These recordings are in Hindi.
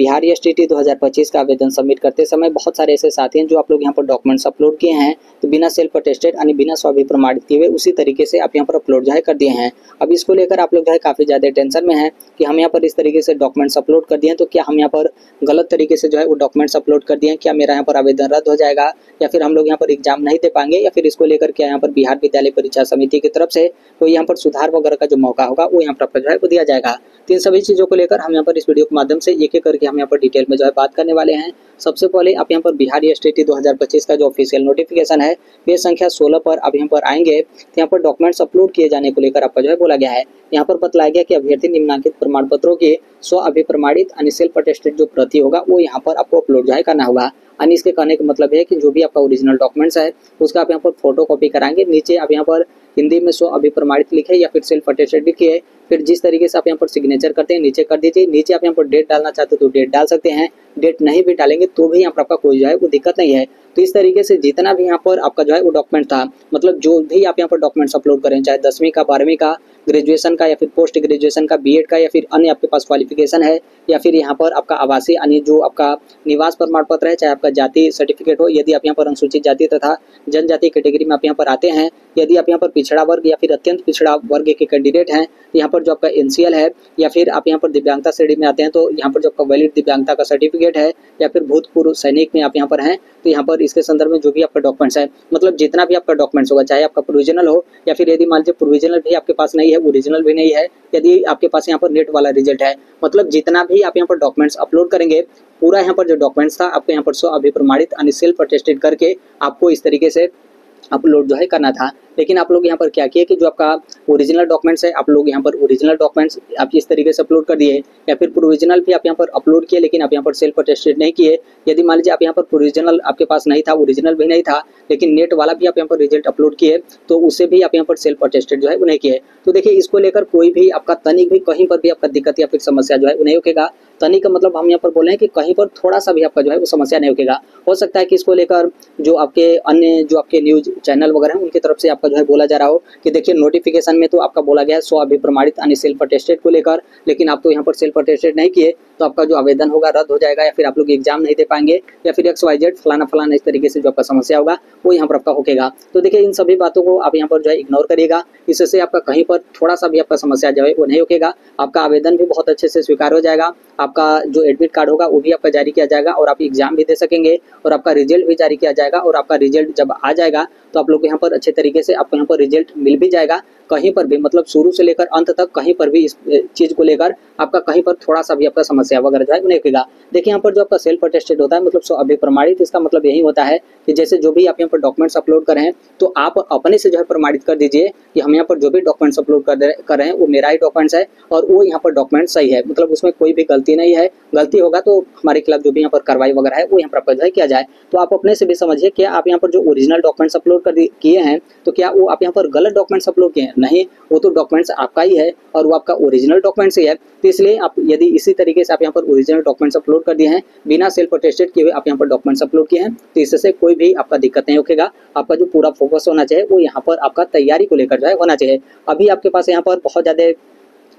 बिहार एसटीटी 2025 का आवेदन सबमिट करते समय बहुत सारे ऐसे साथी हैं जो आप लोग यहाँ पर डॉक्यूमेंट्स अपलोड किए हैं, तो बिना सेल्फ अटेस्टेड यानी बिना स्वाभी प्रमाणित किए हुए उसी तरीके से आप यहाँ पर अपलोड जो है कर दिए हैं। अब इसको लेकर आप लोग जो है काफ़ी ज़्यादा टेंशन में हैं कि हम यहाँ पर इस तरीके से डॉक्यूमेंट्स अपलोड कर दिए हैं, तो क्या हम यहाँ पर गलत तरीके से जो है वो डॉक्यूमेंट्स अपलोड कर दिए हैं, क्या मेरा यहाँ पर आवेदन रद्द हो जाएगा या फिर हम लोग यहाँ पर एग्जाम नहीं दे पाएंगे, या फिर इसको लेकर क्या यहाँ पर बिहार विद्यालय परीक्षा समिति की तरफ से कोई यहाँ पर सुधार वगैरह का जो मौका होगा वो यहाँ पर जो है वो दिया जाएगा। तो इन सभी चीज़ों को लेकर हम यहाँ पर इस वीडियो के माध्यम से एक एक करके हम यहाँ पर डिटेल में जो है बात करने वाले हैं। सबसे पहले आप यहाँ पर बिहार एसटीटी 2025 का जो ऑफिशियल नोटिफिकेशन है पेज संख्या 16 पर आप यहाँ पर आएंगे तो यहाँ पर डॉक्यूमेंट्स अपलोड किए जाने को लेकर आपका जो है बोला गया है। यहाँ पर बतलाया गया कि अभ्यर्थी निम्नलिखित प्रमाण पत्रों के स्व अभिप्रमाणित यानी सेल्फ अटेस्टेड जो प्रति होगा वो यहाँ पर आपको अपलोड जो है करना होगा। यानी इसके कहने का मतलब है कि जो भी आपका ओरिजिनल डॉक्यूमेंट्स है उसका आप यहाँ पर फोटो कॉपी कराएंगे, नीचे आप यहाँ पर हिंदी में स्व अभिप्रमाणित लिखे या फिर सेल्फ अटेस्टेड लिखिए, फिर जिस तरीके से आप यहाँ पर सिग्नेचर करते हैं नीचे कर दीजिए। नीचे आप यहाँ पर डेट डालना चाहते हो तो डेट डाल सकते हैं, डेट नहीं भी डालेंगे तो भी यहाँ पर आपका कोई जो है वो दिक्कत नहीं है। तो इस तरीके से जितना भी यहाँ पर आपका जो है वो डॉक्यूमेंट था, मतलब जो भी आप यहाँ पर डॉक्यूमेंट्स अपलोड करें, चाहे 10वीं का, 12वीं का, ग्रेजुएशन का या फिर पोस्ट ग्रेजुएशन का, बीएड का या फिर अन्य आपके पास क्वालिफिकेशन है, या फिर यहाँ पर आपका आवासीय यानी जो आपका निवास प्रमाण पत्र है, चाहे आपका जाति सर्टिफिकेट हो, यदि आप यहाँ पर अनुसूचित जाति तथा जनजाति कैटेगरी में आप यहाँ पर आते हैं, यदि आप यहाँ पर पिछड़ा वर्ग या फिर अत्यंत पिछड़ा वर्ग के कैंडिडेट हैं, तो यहाँ पर जो आपका एनसीएल है, या फिर आप यहाँ पर दिव्यांगता श्रेणी में आते हैं तो यहाँ पर जो आपका वैलिड दिव्यांगता का सर्टिफिकेट है, या फिर भूतपूर्व सैनिक में आप यहाँ पर हैं तो यहाँ पर इसके संदर्भ में जो भी आपका डॉक्यूमेंट्स है, मतलब जितना भी आपका डॉक्यूमेंट्स होगा, चाहे आपका प्रोविजनल हो या फिर यदि मान लीजिए प्रोविजनल भी आपके पास नहीं है, ओरिजिनल भी नहीं है, यदि आपके पास यहाँ पर नेट वाला रिजल्ट है, मतलब जितना भी आप यहाँ पर डॉक्यूमेंट्स अपलोड करेंगे पूरा यहाँ पर जो डॉक्यूमेंट्स था आपको यहाँ पर स्व अभिप्रमाणित यानी सेल्फ अटेस्टेड करके आपको इस तरीके से अपलोड जो है करना था। लेकिन आप लोग यहाँ पर क्या किए कि जो आपका ओरिजिनल डॉक्यूमेंट्स है आप लोग यहाँ पर ओरिजिनल डॉक्यूमेंट्स आप इस तरीके से अपलोड कर दिए, या फिर प्रोविजनल भी आप यहाँ पर अपलोड किए लेकिन आप यहाँ पर सेल्फ अटेस्टेड नहीं किए। यदि मान लीजिए आप यहाँ पर प्रोविजनल आपके पास नहीं था, ओरिजिनल भी नहीं था, लेकिन नेट वाला भी आप यहाँ पर रिजल्ट अपलोड किए तो उसे भी आप यहाँ पर सेल्फ अटेस्टेड जो है वो नहीं किए। तो देखिए इसको लेकर कोई भी आपका तनिक भी कहीं पर भी आपका दिक्कत या फिर समस्या जो है वो नहीं उठेगा। तनिक का मतलब हम यहाँ पर बोले हैं कि कहीं पर थोड़ा सा भी आपका जो है वो समस्या नहीं उठेगा। हो सकता है कि इसको लेकर जो आपके अन्य जो आपके न्यूज चैनल वगैरह हैं उनकी तरफ से आपका जो है बोला जा रहा हो कि देखिए नोटिफिकेशन में तो आपका बोला गया है स्व अभिप्रमाणित यानी सेल्फ अटेस्टेड को लेकर, लेकिन आप तो यहाँ पर सेल्फ अटेस्टेड नहीं किए तो आपका जो आवेदन होगा रद्द हो जाएगा, या फिर आप लोग एग्जाम नहीं दे पाएंगे, या फिर XYZ फलाना फलाना इस तरीके से जो आपका समस्या होगा वो यहाँ पर आपका होगा। तो देखिए इन सभी बातों को आप यहाँ पर जो है इग्नोर करिएगा, इससे आपका कहीं पर थोड़ा सा भी आपका समस्या जो है वो नहीं होगा। आपका आवेदन भी बहुत अच्छे से स्वीकार हो जाएगा, आपका जो एडमिट कार्ड होगा वो भी आपका जारी किया जाएगा और आप एग्जाम भी दे सकेंगे, और आपका रिजल्ट भी जारी किया जाएगा, और आपका रिजल्ट जब आ जाएगा तो आप लोग यहाँ पर अच्छे तरीके से आपको यहाँ पर रिजल्ट मिल भी जाएगा। कहीं पर भी मतलब शुरू से लेकर अंत तक कहीं पर भी इस चीज़ को लेकर आपका कहीं पर थोड़ा सा भी आपका समस्या वगैरह जो है नहीं होगा। देखिए यहाँ पर जो आपका सेल्फ अटेस्टेड होता है मतलब स्व अभिप्रमाणित, इसका मतलब यही होता है कि जैसे जो भी आप यहाँ पर डॉक्यूमेंट्स अपलोड कर रहे हैं तो आप अपने से जो है प्रमाणित कर दीजिए कि हम यहाँ पर जो भी डॉक्यूमेंट्स अपलोड कर रहे हैं वो मेरा ही डॉक्यूमेंट्स है और वो यहाँ पर डॉक्यूमेंट सही है, मतलब उसमें कोई भी गलती नहीं है। गलती होगा तो हमारे खिलाफ जो भी यहाँ पर कार्रवाई वगैरह है वो यहाँ पर आपका जो है किया जाए। तो आप अपने से भी समझिए कि आप यहाँ पर जो ओरिजिनल डॉक्यूमेंट्स अपलोड किए हैं तो क्या वो आप यहाँ पर गलत डॉक्यूमेंट्स अपलोड किए हैं? नहीं, वो तो डॉक्यूमेंट्स आपका ही है और वो आपका ओरिजिनल डॉक्यूमेंट्स ही है। तो इसलिए आप यदि इसी तरीके से आप यहाँ पर ओरिजिनल डॉक्यूमेंट्स अपलोड कर दिए हैं, बिना सेल्फ अटेस्टेड किए हुए आप यहाँ पर डॉक्यूमेंट्स अपलोड किए हैं, तो इससे कोई भी आपका दिक्कत नहीं होगा। आपका जो पूरा फोकस होना चाहिए वो यहाँ पर आपका तैयारी को लेकर जो है होना चाहिए। अभी आपके पास यहाँ पर बहुत ज़्यादा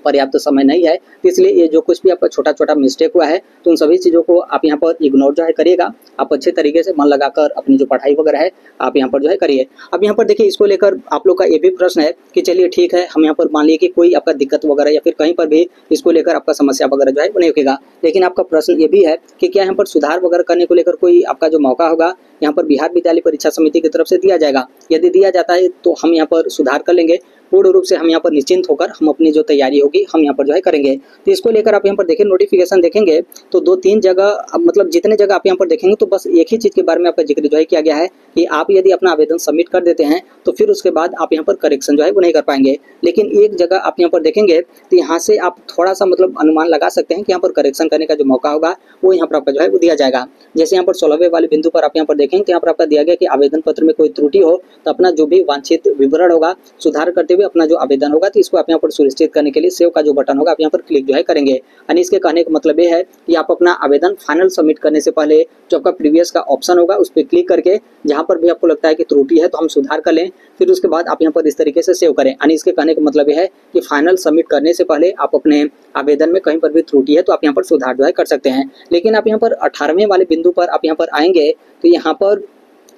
पर्याप्त समय नहीं है, तो इसलिए ये जो कुछ भी आपका छोटा छोटा मिस्टेक हुआ है तो उन सभी चीज़ों को आप यहाँ पर इग्नोर जो है करिएगा। आप अच्छे तरीके से मन लगाकर अपनी जो पढ़ाई वगैरह है आप यहाँ पर जो है करिए। अब यहाँ पर देखिए इसको लेकर आप लोग का ये भी प्रश्न है कि चलिए ठीक है, हम यहाँ पर मान लिए कि कोई आपका दिक्कत वगैरह या फिर कहीं पर भी इसको लेकर आपका समस्या वगैरह जो है वो नहीं होगा, लेकिन आपका प्रश्न ये भी है कि क्या यहाँ पर सुधार वगैरह करने को लेकर कोई आपका जो मौका होगा यहाँ पर बिहार विद्यालय परीक्षा समिति की तरफ से दिया जाएगा। यदि दिया जाता है तो हम यहाँ पर सुधार कर लेंगे, पूर्ण रूप से हम यहाँ पर निश्चिंत होकर हम अपनी जो तैयारी होगी हम यहाँ पर जो है करेंगे। तो इसको लेकर आप यहाँ पर देखें नोटिफिकेशन देखेंगे तो 2-3 जगह मतलब जितने जगह आप यहाँ पर देखेंगे तो बस एक ही चीज़ के बारे में आपका जिक्र जो है किया गया है कि आप यदि अपना आवेदन सबमिट कर देते हैं तो फिर उसके बाद आप यहाँ पर करेक्शन जो है वो नहीं कर पाएंगे। लेकिन एक जगह आप यहाँ पर देखेंगे तो यहाँ से आप थोड़ा सा मतलब अनुमान लगा सकते हैं कि यहाँ पर करेक्शन करने का जो मौका होगा वो यहाँ पर आपका जो है वो दिया जाएगा। जैसे यहाँ पर 16वें वाले बिंदु पर आप यहाँ पर देखेंगे तो यहाँ पर आपका दिया गया कि आवेदन पत्र में कोई त्रुटि हो तो अपना जो भी वांछित विवरण होगा सुधार करते हुए अपना जो आवेदन होगा तो इसको आप यहाँ पर सुनिश्चित करने के लिए सेव का जो बटन होगा आप यहाँ पर क्लिक जो है करेंगे। यानी इसके कहने का मतलब ये है कि आप अपना आवेदन फाइनल सबमिट करने से पहले जो आपका प्रीवियस का ऑप्शन होगा उस पर क्लिक करके जहाँ पर भी आपको लगता है कि त्रुटि है तो हम सुधार कर लें, फिर उसके बाद आप यहाँ पर इस तरीके से सेव करें। यानी इसके कहने का मतलब यह है कि फाइनल सबमिट करने से पहले आप अपने आवेदन में कहीं पर भी त्रुटि है तो आप यहाँ पर सुधार जो है कर सकते हैं। लेकिन आप यहाँ पर 18वें वाले बिंदु पर आप यहाँ पर आएंगे तो यहाँ पर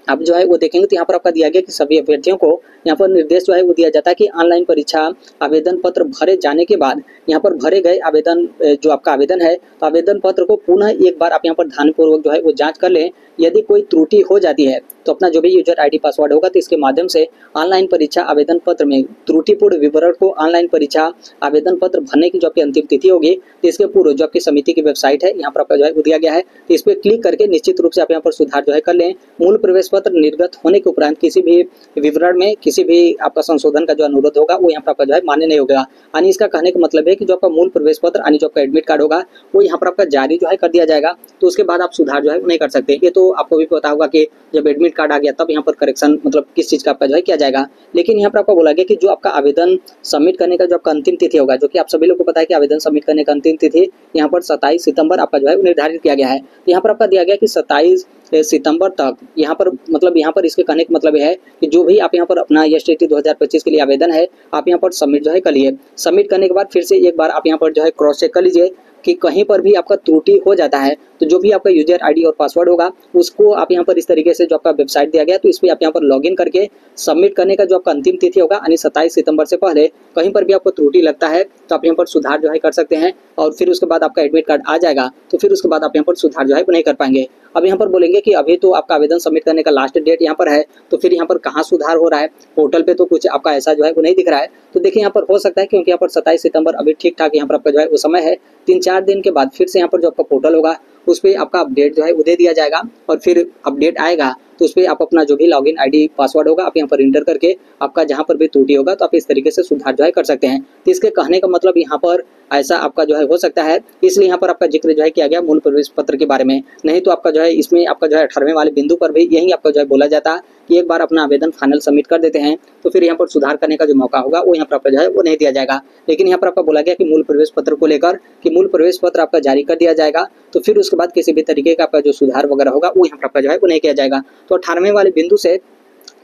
आप जो है वो देखेंगे तो यहाँ पर आपका दिया गया कि सभी अभ्यर्थियों को यहाँ पर निर्देश जो है वो दिया जाता है कि ऑनलाइन परीक्षा आवेदन पत्र भरे जाने के बाद यहाँ पर भरे गए आवेदन जो आपका आवेदन है तो आवेदन पत्र को पुनः एक बार आप यहाँ पर ध्यानपूर्वक जो है वो जांच कर लें। यदि कोई त्रुटि हो जाती है तो अपना जो भी यूजर आईडी पासवर्ड होगा तो इसके माध्यम से ऑनलाइन परीक्षा आवेदन पत्र में त्रुटिपूर्ण विवरण को ऑनलाइन परीक्षा आवेदन पत्र भरने की जो आपकी अंतिम तिथि होगी तो इसके पूर्व जो आपकी समिति की वेबसाइट है यहाँ पर आपका जो है वो दिया गया है तो इस पर क्लिक करके निश्चित रूप से आप यहाँ पर सुधार जो है कर लें। मूल प्रवेश पत्र निर्गत होने के उपरांत किसी भी विवरण में किसी भी आपका संशोधन का जो अनुरोध होगा वो यहाँ पर आपका जो है मान्य नहीं होगा। यानी इसका कहने का मतलब है कि जो आपका मूल प्रवेश पत्र यानी जो आपका एडमिट कार्ड होगा वो यहाँ पर आपका जारी जो है कर दिया जाएगा तो उसके बाद आप सुधार जो है नहीं कर सकते। ये तो आपको भी पता होगा कि जब एडमिट कार्ड आ गया तब यहाँ पर करेक्शन मतलब किस चीज़ का आपका जो है किया जाएगा। लेकिन यहाँ पर आपको बोला गया कि जो आपका आवेदन सबमिट करने का जो आपका अंतिम तिथि होगा, जो कि आप सभी लोग को पता है कि आवेदन सबमिट करने का अंतिम तिथि यहाँ पर 27 सितंबर आपका जो है निर्धारित किया गया है। तो यहाँ पर आपका दिया गया कि 27 सितंबर तक यहाँ पर इसके कहने का मतलब यह है कि जो भी आप यहाँ पर अपना STT 2025 के लिए आवेदन है आप यहाँ पर सबमिट जो है करिए। सबमिट करने के बाद फिर से एक बार आप यहाँ पर जो है क्रॉस चेक कर लीजिए कि कहीं पर भी आपका त्रुटि हो जाता है तो जो भी आपका यूजर आईडी और पासवर्ड होगा उसको आप यहाँ पर इस तरीके से जो आपका वेबसाइट दिया गया तो इस पर आप यहाँ पर लॉगिन करके सबमिट करने का जो आपका अंतिम तिथि होगा यानी 27 सितंबर से पहले कहीं पर भी आपको त्रुटि लगता है तो आप यहाँ पर सुधार जो है कर सकते हैं और फिर उसके बाद आपका एडमिट कार्ड आ जाएगा तो फिर उसके बाद आप यहाँ पर सुधार जो है नहीं कर पाएंगे। अब यहाँ पर बोलेंगे कि अभी तो आपका आवेदन सबमिट करने का लास्ट डेट यहाँ पर है तो फिर यहाँ पर कहाँ सुधार हो रहा है, पोर्टल पे तो कुछ आपका ऐसा जो है वो नहीं दिख रहा है। तो देखिए यहाँ पर हो सकता है क्योंकि यहाँ पर 27 सितंबर अभी ठीक ठाक यहाँ पर आपका जो है वो समय है। 3-4 दिन के बाद फिर से यहाँ पर जो आपका पोर्टल होगा उस पर आपका अपडेट जो है वो दे दिया जाएगा और फिर अपडेट आएगा तो उस पर आप अपना जो भी लॉगिन आईडी पासवर्ड होगा आप यहाँ पर इंटर करके आपका जहाँ पर भी त्रुटि होगा तो आप इस तरीके से सुधार जो है कर सकते हैं। तो इसके कहने का मतलब यहाँ पर ऐसा आपका जो है हो सकता है, इसलिए यहाँ पर आपका जिक्र जो है किया गया मूल प्रवेश पत्र के बारे में। नहीं तो आपका जो है इसमें आपका जो है 18वें वाले बिंदु पर भी यही आपका जो है बोला जाता है कि एक बार अपना आवेदन फाइनल सबमिट कर देते हैं तो फिर यहाँ पर सुधार करने का जो मौका होगा वो यहाँ पर आपका जो है वो नहीं दिया जाएगा। लेकिन यहाँ पर आपका बोला गया कि मूल प्रवेश पत्र को लेकर कि मूल प्रवेश पत्र आपका जारी कर दिया जाएगा तो फिर उसके बाद किसी भी तरीके का आपका जो सुधार वगैरह होगा वो यहाँ पर आपका जो है वो नहीं किया जाएगा। तो 18वें वाले बिंदु से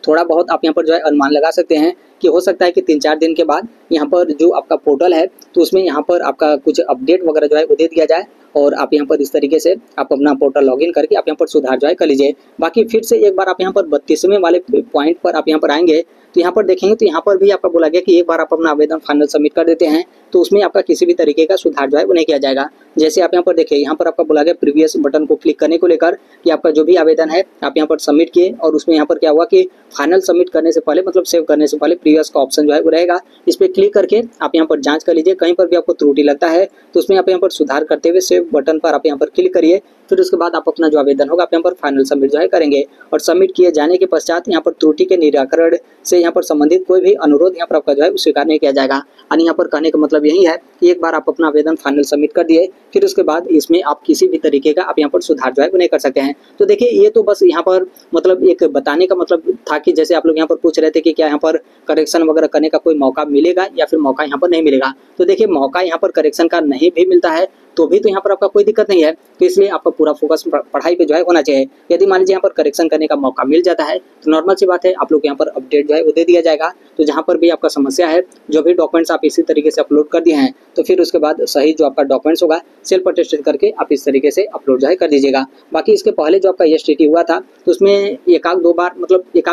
थोड़ा बहुत आप यहाँ पर जो है अनुमान लगा सकते हैं कि हो सकता है कि 3-4 दिन के बाद यहाँ पर जो आपका पोर्टल है तो उसमें यहाँ पर आपका कुछ अपडेट वगैरह जो है वो दे दिया जाए और आप यहाँ पर इस तरीके से आप अपना पोर्टल लॉगिन करके आप यहाँ पर सुधार जो है कर लीजिए। बाकी फिर से एक बार आप यहाँ पर 32वें वाले पॉइंट पर आप यहाँ पर आएंगे तो यहाँ पर देखेंगे तो यहाँ पर भी आपका बोला गया कि एक बार आप अपना आवेदन फाइनल सबमिट कर देते हैं तो उसमें आपका किसी भी तरीके का सुधार जो है वो नहीं किया जाएगा। जैसे आप यहाँ पर देखिए यहाँ पर आपका बोला गया प्रीवियस बटन को क्लिक करने को लेकर कि आपका जो भी आवेदन है आप यहाँ पर सबमिट किए और उसमें यहाँ पर क्या हुआ कि फाइनल सबमिट करने से पहले मतलब सेव करने से पहले प्रीवियस का ऑप्शन जो है वो रहेगा। इस पर क्लिक करके आप यहाँ पर जांच कर लीजिए, कहीं पर भी आपको त्रुटि लगता है तो उसमें आप यहाँ पर सुधार करते हुए सेव बटन पर आप यहाँ पर क्लिक करिए। फिर उसके बाद आप अपना जो आवेदन होगा आप यहाँ पर फाइनल सबमिट जो है करेंगे और सबमिट किए जाने के पश्चात यहाँ पर त्रुटि के निराकरण से यहाँ पर संबंधित कोई भी अनुरोध यहाँ पर आपका जो है स्वीकार नहीं किया जाएगा। यानी यहाँ पर कहने का मतलब यही है कि एक बार आप अपना आवेदन फाइनल सबमिट कर दिए फिर उसके बाद इसमें आप किसी भी तरीके का आप यहाँ पर सुधार जो है नहीं कर सकते हैं। तो देखिए ये तो बस यहाँ पर मतलब एक बताने का मतलब था कि जैसे आप लोग यहाँ पर पूछ रहे थे कि क्या यहाँ पर करेक्शन वगैरह करने का कोई मौका मिलेगा या फिर मौका यहाँ पर नहीं मिलेगा। तो देखिए मौका यहाँ पर करेक्शन का नहीं भी मिलता है तो भी तो यहाँ पर आपका कोई दिक्कत नहीं है। तो इसलिए आपका पूरा फोकस पढ़ाई पे जो है होना चाहिए। यदि मान लीजिए यहाँ पर करेक्शन करने का मौका मिल जाता है तो नॉर्मल सी बात है आप लोग यहाँ पर अपडेट जो है वो दे दिया जाएगा। तो जहाँ पर भी आपका समस्या है जो भी डॉक्यूमेंट्स आप इसी तरीके से अपलोड कर दिए हैं तो फिर उसके बाद सही जो आपका डॉक्यूमेंट्स होगा सेल्फ अटेस्टेड करके आप इस तरीके से अपलोड जो है कर दीजिएगा। बाकी इसके पहले जो आपका STT हुआ था तो उसमें एक आध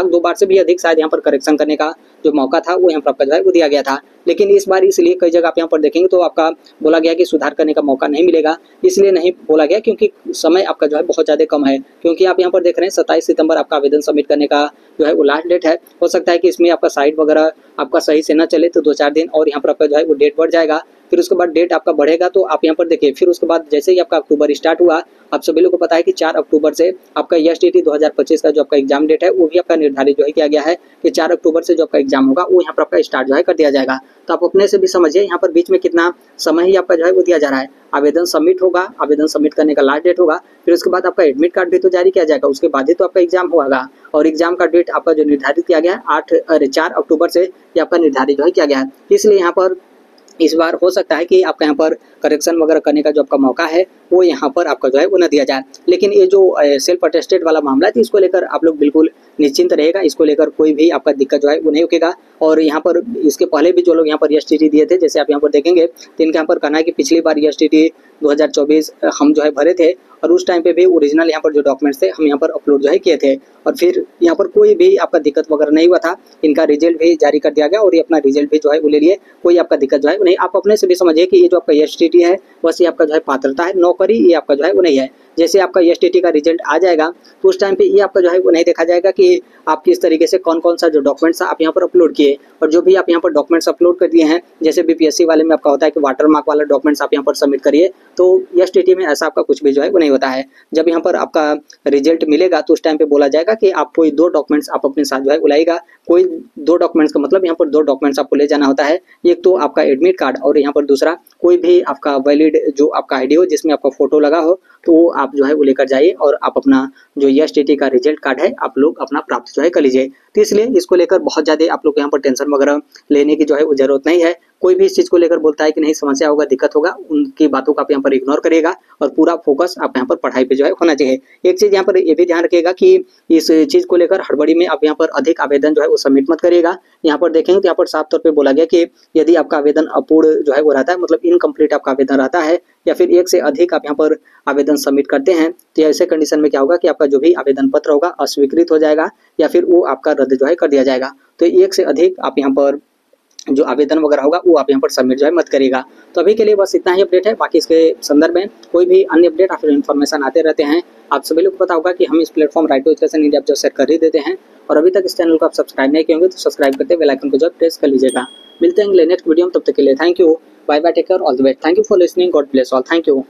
दो बार से भी अधिक शायद यहाँ पर करेक्शन करने का जो मौका था वो यहाँ पर आपका जो है वो दिया गया था। लेकिन इस बार इसलिए कई जगह आप यहाँ पर देखेंगे तो आपका बोला गया कि सुधार करने का मौका नहीं मिलेगा। इसलिए नहीं बोला गया क्योंकि समय आपका जो है बहुत ज़्यादा कम है। क्योंकि आप यहाँ पर देख रहे हैं 27 सितंबर आपका आवेदन सबमिट करने का जो है वो लास्ट डेट है। हो सकता है कि इसमें आपका साइट वगैरह आपका सही से ना चले तो 2-4 दिन और यहाँ पर आपका जो है वो डेट बढ़ जाएगा। फिर उसके बाद डेट आपका बढ़ेगा। तो आप यहाँ पर देखिए, फिर उसके बाद जैसे ही आपका अक्टूबर स्टार्ट हुआ, आप सभी लोगों को पता है कि 4 अक्टूबर से आपका एसटीटी 2025 का जो आपका एग्जाम डेट है वो भी आपका निर्धारित जो है किया गया है कि 4 अक्टूबर से जो आपका एग्जाम होगा वो यहाँ पर आपका स्टार्ट जो है कर दिया जाएगा। तो आप अपने से भी समझिए यहाँ पर बीच में कितना समय ही आपका जो है वो दिया जा रहा है। आवेदन सबमिट होगा, आवेदन सबमिट करने का लास्ट डेट होगा, फिर उसके बाद आपका एडमिट कार्ड भी तो जारी किया जाएगा, उसके बाद ही तो आपका एग्जाम होगा। और एग्जाम का डेट आपका जो निर्धारित किया गया है 4 अक्टूबर से ये आपका निर्धारित जो है किया गया है। इसलिए यहाँ पर इस बार हो सकता है कि आपका यहाँ पर करेक्शन वगैरह करने का जो आपका मौका है वो यहाँ पर आपका जो है वो न दिया जाए। लेकिन ये जो सेल्फ अटेस्टेड वाला मामला है, इसको लेकर आप लोग बिल्कुल निश्चिंत रहेगा, इसको लेकर कोई भी आपका दिक्कत जो है वो नहीं होगा। और यहाँ पर इसके पहले भी जो लोग यहाँ पर एसटीटी दिए थे, जैसे आप यहाँ पर देखेंगे, तो इनका यहाँ पर कहना है कि पिछली बार एसटीटी 2024 हम जो है भरे थे और उस टाइम पे भी ओरिजिनल यहाँ पर जो डॉक्यूमेंट्स थे हम यहाँ पर अपलोड जो है किए थे और फिर यहाँ पर कोई भी आपका दिक्कत वगैरह नहीं हुआ था। इनका रिजल्ट भी जारी कर दिया गया और ये अपना रिजल्ट भी जो है वो ले लिए, कोई आपका दिक्कत जो है नहीं। आप अपने से भी समझिए कि ये जो आपका एसटीटी है बस ये आपका जो है पात्रता है, नौकरी ये आपका जो है वो नहीं है। जैसे आपका एसटीटी का रिजल्ट आ जाएगा तो उस टाइम पे ये आपका जो है वो नहीं देखा जाएगा कि आप किस तरीके से कौन कौन सा जो डॉक्यूमेंट्स आप यहाँ पर अपलोड किए, और जो भी आप यहाँ पर डॉक्यूमेंट्स अपलोड कर दिए हैं, जैसे बीपीएससी वाले में आपका होता है कि वाटर मार्क वाला डॉक्यूमेंट्स आप यहाँ पर सबमिट करिए, तो एसटीटी में ऐसा आपका कुछ भी जो है वो नहीं होता है। जब यहाँ पर आपका रिजल्ट मिलेगा तो उस टाइम पे बोला जाएगा कि आप कोई 2 डॉक्यूमेंट्स आप अपने साथ जो है लाइएगा। कोई 2 डॉक्यूमेंट्स का मतलब यहाँ पर 2 डॉक्यूमेंट्स आपको ले जाना होता है, एक तो आपका एडमिट कार्ड और यहाँ पर दूसरा कोई भी आपका वैलिड जो आपका आईडी हो जिसमें आपका फोटो लगा हो, तो वो आप जो है वो लेकर जाइए और आप अपना जो एसटीटी का रिजल्ट कार्ड है आप लोग अपना प्राप्त जो है कर लीजिए। तो इसलिए इसको लेकर बहुत ज़्यादा आप लोग यहाँ पर टेंशन वगैरह लेने की जो है वो जरूरत नहीं है। कोई भी इस चीज़ को लेकर बोलता है कि नहीं समस्या होगा, दिक्कत होगा, उनकी बातों का आप यहाँ पर इग्नोर करिएगा और पूरा फोकस आप यहाँ पर पढ़ाई पे जो है होना चाहिए। एक चीज़ यहाँ पर ये भी ध्यान रखिएगा कि इस चीज़ को लेकर हड़बड़ी में आप यहाँ पर अधिक आवेदन जो है वो सबमिट मत करिएगा। यहाँ पर देखेंगे तो यहाँ पर साफ तौर पे बोला गया कि यदि आपका आवेदन अपूर्ण जो है वो रहता है, मतलब इनकम्प्लीट आपका आवेदन रहता है, या फिर एक से अधिक आप यहाँ पर आवेदन सबमिट करते हैं, तो ऐसे कंडीशन में क्या होगा कि आपका जो भी आवेदन पत्र होगा अस्वीकृत हो जाएगा या फिर वो आपका रद्द जो है कर दिया जाएगा। तो एक से अधिक आप यहाँ पर जो आवेदन वगैरह होगा वो आप यहाँ पर सबमिट जो है मत करिएगा। तो अभी के लिए बस इतना ही अपडेट है, बाकी इसके संदर्भ में कोई भी अन्य अपडेट या फिर इन्फॉर्मेशन आते रहते हैं। आप सभी लोग को पता होगा कि हम इस platform right to education India जो शेयर कर ही देते हैं, और अभी तक इस चैनल को आप सब्सक्राइब नहीं किए होंगे तो सब्सक्राइब करते बेल आइकन को जो प्रेस कर लीजिएगा। मिलते हैं अगले नेक्स्ट वीडियो में, तब तक के लिए thank you, bye bye, take care, all the best, thank you for listening, God bless all, thank you.